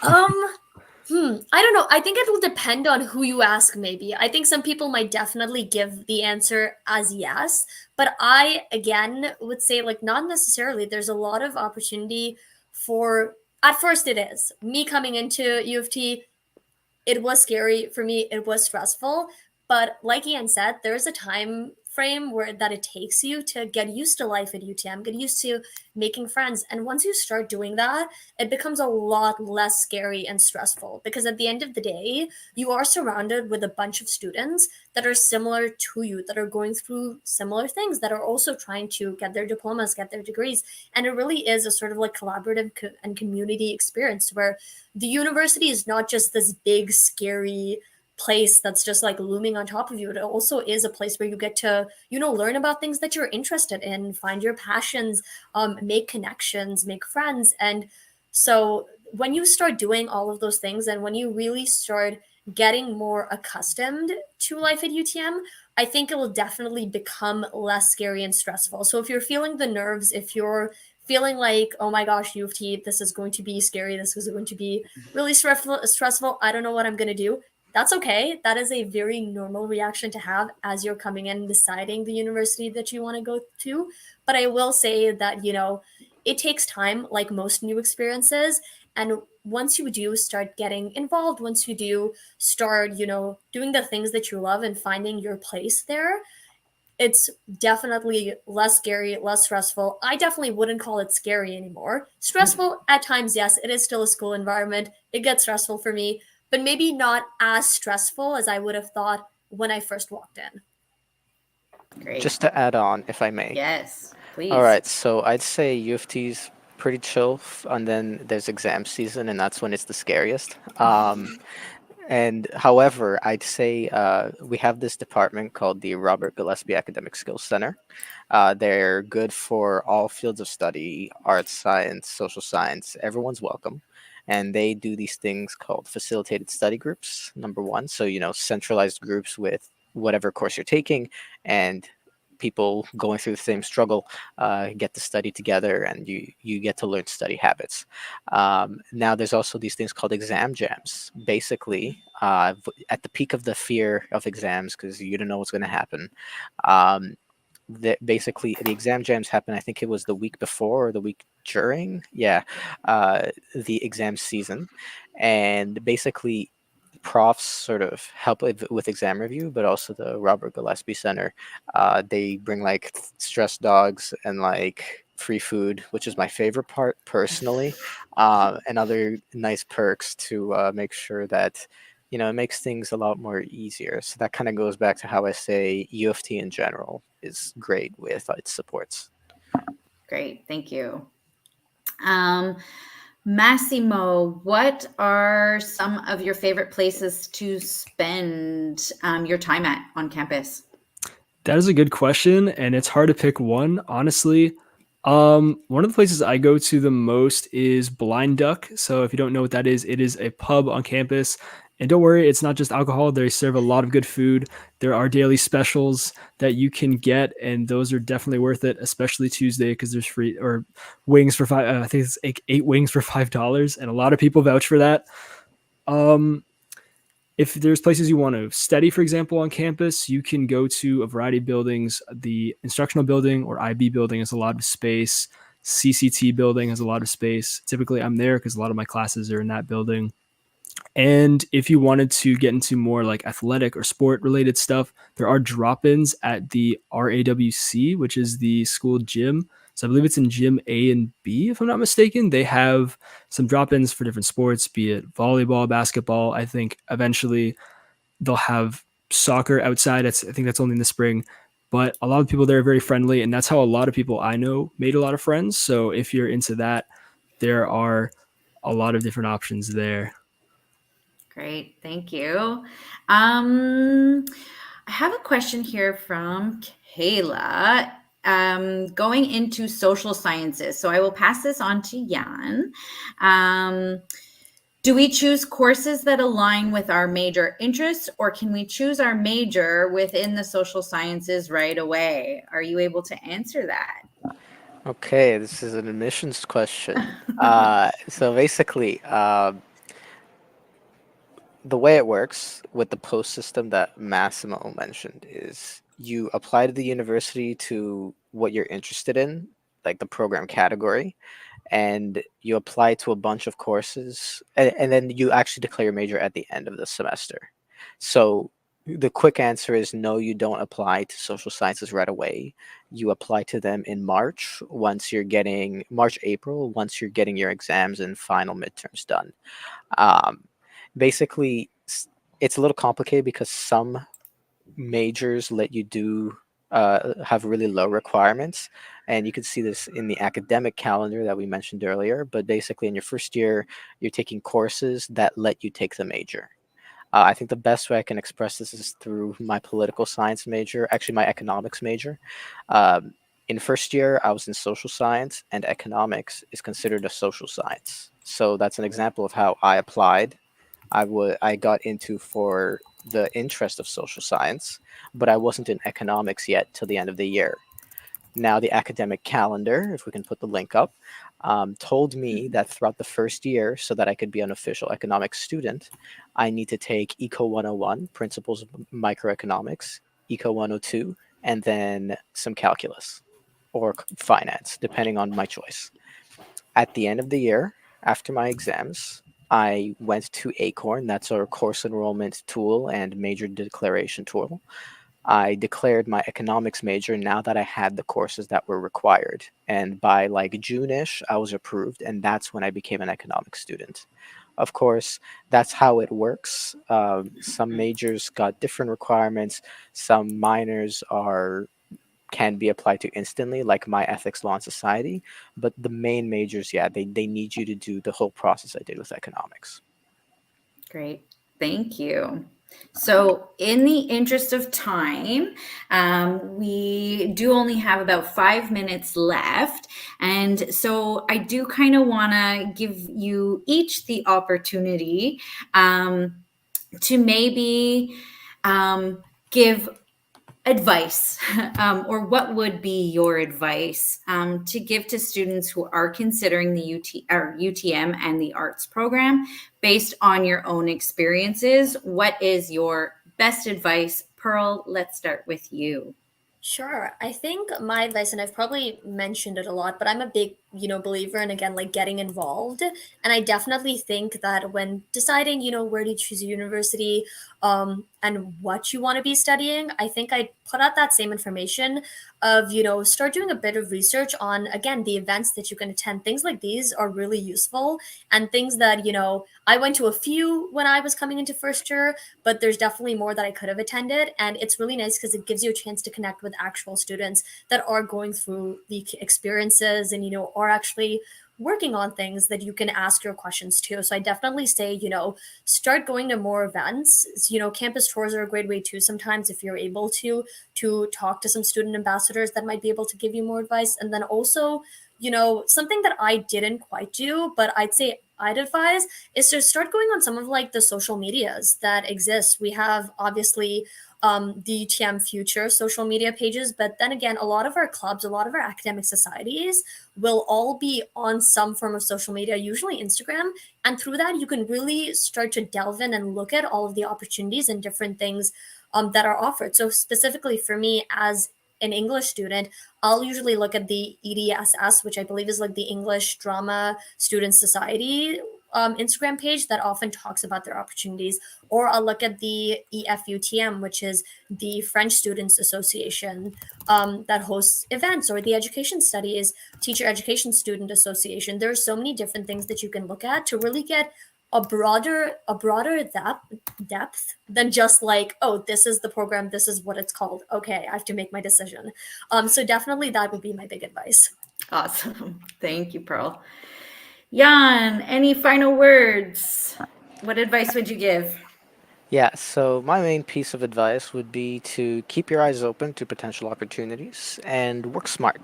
I don't know. I think it will depend on who you ask, maybe. I think some people might definitely give the answer as yes, but I, again, would say, like, not necessarily. There's a lot of opportunity for, at first, it is. Me coming into U of T, it was scary for me, it was stressful, but like Ian said, there's a time frame where that it takes you to get used to life at UTM, get used to making friends, and once you start doing that, it becomes a lot less scary and stressful, because at the end of the day, you are surrounded with a bunch of students that are similar to you, that are going through similar things, that are also trying to get their diplomas, get their degrees, and it really is a sort of like collaborative and community experience where the university is not just this big scary place that's just like looming on top of you. It also is a place where you get to, learn about things that you're interested in, find your passions, make connections, make friends. And so when you start doing all of those things, and when you really start getting more accustomed to life at UTM, I think it will definitely become less scary and stressful. So if you're feeling the nerves, if you're feeling like, oh my gosh, U of T, this is going to be scary, this is going to be really stressful, I don't know what I'm going to do, that's okay. That is a very normal reaction to have as you're coming in and deciding the university that you want to go to. But I will say that, it takes time, like most new experiences. And once you do start getting involved, once you do start, doing the things that you love and finding your place there, it's definitely less scary, less stressful. I definitely wouldn't call it scary anymore. Stressful at times, yes, it is still a school environment. It gets stressful for me, but maybe not as stressful as I would have thought when I first walked in. Great. Just to add on, if I may. Yes, please. All right, so I'd say U of T's pretty chill, and then there's exam season, and that's when it's the scariest. And however, I'd say we have this department called the Robert Gillespie Academic Skills Center. They're good for all fields of study, arts, science, social science. Everyone's welcome. And they do these things called facilitated study groups, number one. So, centralized groups with whatever course you're taking, and people going through the same struggle get to study together, and you get to learn study habits. Now there's also these things called exam jams. Basically, at the peak of the fear of exams, because you don't know what's going to happen, basically the exam jams happen, I think it was the week before or the week during, the exam season. And basically profs sort of help with exam review, but also the Robert Gillespie Center, they bring like stress dogs and like free food, which is my favorite part personally, and other nice perks to make sure that it makes things a lot more easier. So that kind of goes back to how I say U of T in general is great with its supports. Great, thank you. Massimo, what are some of your favorite places to spend your time at on campus? That is a good question, and it's hard to pick one, honestly. One of the places I go to the most is Blind Duck. So if you don't know what that is, it is a pub on campus. And don't worry, it's not just alcohol. They serve a lot of good food. There are daily specials that you can get, and those are definitely worth it, especially Tuesday, because there's free or wings for five. I think it's eight wings for $5, and a lot of people vouch for that. If there's places you want to study, for example, on campus, you can go to a variety of buildings. The instructional building or IB building has a lot of space. CCT building has a lot of space. Typically, I'm there because a lot of my classes are in that building. And if you wanted to get into more like athletic or sport related stuff, there are drop-ins at the RAWC, which is the school gym. So I believe it's in gym A and B, if I'm not mistaken. They have some drop-ins for different sports, be it volleyball, basketball. I think eventually they'll have soccer outside. I think that's only in the spring. but a lot of people there are very friendly, and that's how a lot of people I know made a lot of friends. So if you're into that, there are a lot of different options there. Great, thank you. I have a question here from Kayla. Going into social sciences, so I will pass this on to Jan. Do we choose courses that align with our major interests, or can we choose our major within the social sciences right away? Are you able to answer that? Okay, this is an admissions question. So basically, the way it works with the post system that Massimo mentioned is you apply to the university to what you're interested in, like the program category, and you apply to a bunch of courses, and then you actually declare your major at the end of the semester. So the quick answer is no, you don't apply to social sciences right away. You apply to them in March, April, once you're getting your exams and final midterms done. Um, basically, it's a little complicated because some majors let you do have really low requirements, and you can see this in the academic calendar that we mentioned earlier. But basically, in your first year, you're taking courses that let you take the major. I think the best way I can express this is through my political science major, actually my economics major. Um, in first year, I was in social science, and economics is considered a social science. So that's an example of how I applied. I got into for the interest of social science, but I wasn't in economics yet till the end of the year. Now the academic calendar, if we can put the link up, told me that throughout the first year, so that I could be an official economics student, I need to take Eco 101, Principles of Microeconomics, Eco 102, and then some calculus or finance, depending on my choice. At the end of the year, after my exams, I went to Acorn, that's our course enrollment tool and major declaration tool. I declared my economics major now that I had the courses that were required. And by like June-ish, I was approved, and that's when I became an economics student. Of course, that's how it works. Some majors got different requirements. Some minors can be applied to instantly, like my ethics, law, and society. But the main majors, yeah, they need you to do the whole process I did with economics. Great. Thank you. So, in the interest of time, we do only have about 5 minutes left. And so, I do kind of want to give you each the opportunity to maybe give advice, or what would be your advice to give to students who are considering the UTM and the arts program based on your own experiences? What is your best advice? Pearl, let's start with you. Sure. I think my advice, and I've probably mentioned it a lot, but I'm a big, believer in, again, like getting involved. And I definitely think that when deciding, where to choose a university, and what you want to be studying, I think I'd put out that same information of, start doing a bit of research on, again, the events that you can attend. Things like these are really useful, and things that, I went to a few when I was coming into first year, but there's definitely more that I could have attended. And it's really nice because it gives you a chance to connect with actual students that are going through the experiences and, are actually working on things that you can ask your questions to. So I definitely say, start going to more events. Campus tours are a great way too, sometimes if you're able to talk to some student ambassadors that might be able to give you more advice. And then also, something that I didn't quite do, but I'd say I'd advise is to start going on some of like the social medias that exist. We have obviously the UTM Future social media pages, but then again, a lot of our clubs, a lot of our academic societies will all be on some form of social media, usually Instagram. And through that, you can really start to delve in and look at all of the opportunities and different things that are offered. So specifically for me as an English student, I'll usually look at the EDSS, which I believe is like the English Drama Student Society Instagram page that often talks about their opportunities. Or I'll look at the EFUTM, which is the French Students Association that hosts events, or the Education Studies Teacher Education Student Association. There are so many different things that you can look at to really get a broader depth than just like, oh, this is the program, this is what it's called, okay, I have to make my decision. So definitely that would be my big advice. Awesome. Thank you, Pearl. Jan, any final words? What advice would you give? Yeah, so my main piece of advice would be to keep your eyes open to potential opportunities and work smart.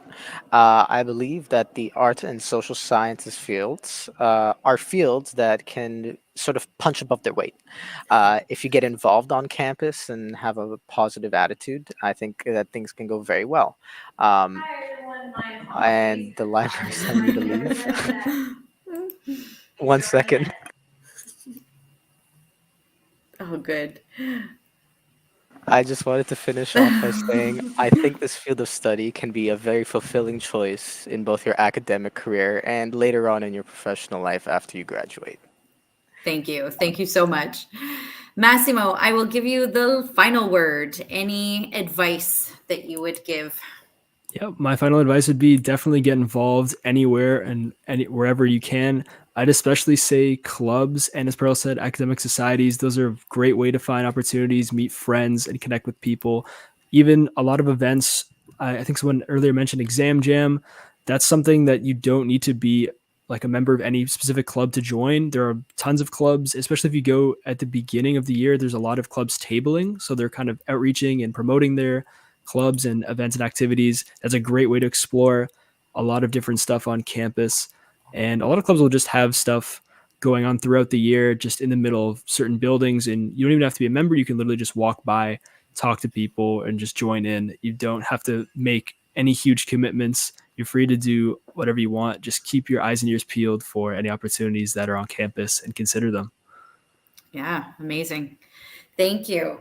I believe that the art and social sciences fields are fields that can sort of punch above their weight. If you get involved on campus and have a positive attitude, I think that things can go very well. Um, Hi, everyone. My apologies. and the library's telling me to leave. Be 1 there in a second. minute. Oh, good. I just wanted to finish off by saying I think this field of study can be a very fulfilling choice in both your academic career and later on in your professional life after you graduate. Thank you. Thank you so much. Massimo, I will give you the final word. Any advice that you would give? Yeah, my final advice would be definitely get involved anywhere and wherever you can. I'd especially say clubs and, as Pearl said, academic societies. Those are a great way to find opportunities, meet friends, and connect with people. Even a lot of events. I think someone earlier mentioned Exam Jam. That's something that you don't need to be like a member of any specific club to join. There are tons of clubs, especially if you go at the beginning of the year. There's a lot of clubs tabling, so they're kind of outreaching and promoting their clubs and events and activities. That's a great way to explore a lot of different stuff on campus. And a lot of clubs will just have stuff going on throughout the year, just in the middle of certain buildings. And you don't even have to be a member. You can literally just walk by, talk to people, and just join in. You don't have to make any huge commitments. You're free to do whatever you want. Just keep your eyes and ears peeled for any opportunities that are on campus and consider them. Yeah, amazing. Thank you.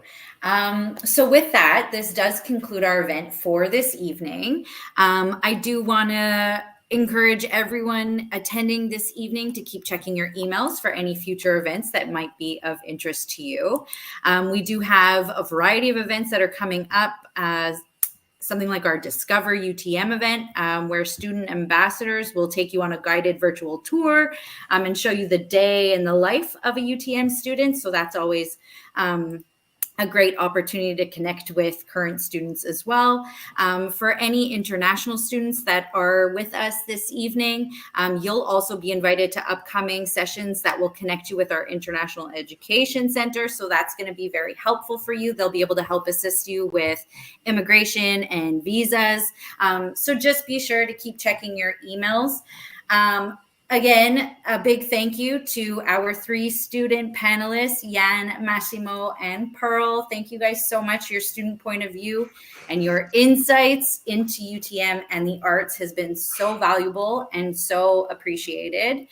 So with that, this does conclude our event for this evening. I do want to encourage everyone attending this evening to keep checking your emails for any future events that might be of interest to you. We do have a variety of events that are coming up. Something like our Discover UTM event, where student ambassadors will take you on a guided virtual tour and show you the day in the life of a UTM student. So that's always a great opportunity to connect with current students as well. For any international students that are with us this evening, you'll also be invited to upcoming sessions that will connect you with our International Education Center. So that's going to be very helpful for you. They'll be able to help assist you with immigration and visas. So just be sure to keep checking your emails. Again, a big thank you to our 3 student panelists, Jan, Massimo, and Pearl. Thank you guys so much. Your student point of view and your insights into UTM and the arts has been so valuable and so appreciated.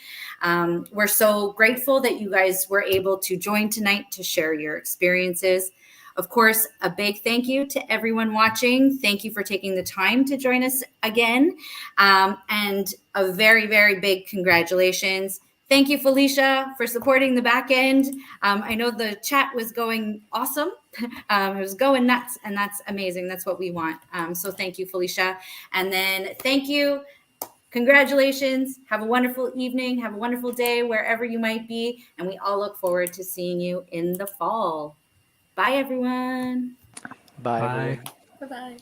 We're so grateful that you guys were able to join tonight to share your experiences. Of course, a big thank you to everyone watching. Thank you for taking the time to join us again. And a very, very big congratulations. Thank you, Felicia, for supporting the back end. I know the chat was going awesome. It was going nuts, and that's amazing. That's what we want. So thank you, Felicia. And then thank you. Congratulations. Have a wonderful evening. Have a wonderful day wherever you might be. And we all look forward to seeing you in the fall. Bye, everyone. Bye, Bye. everyone. Bye-bye.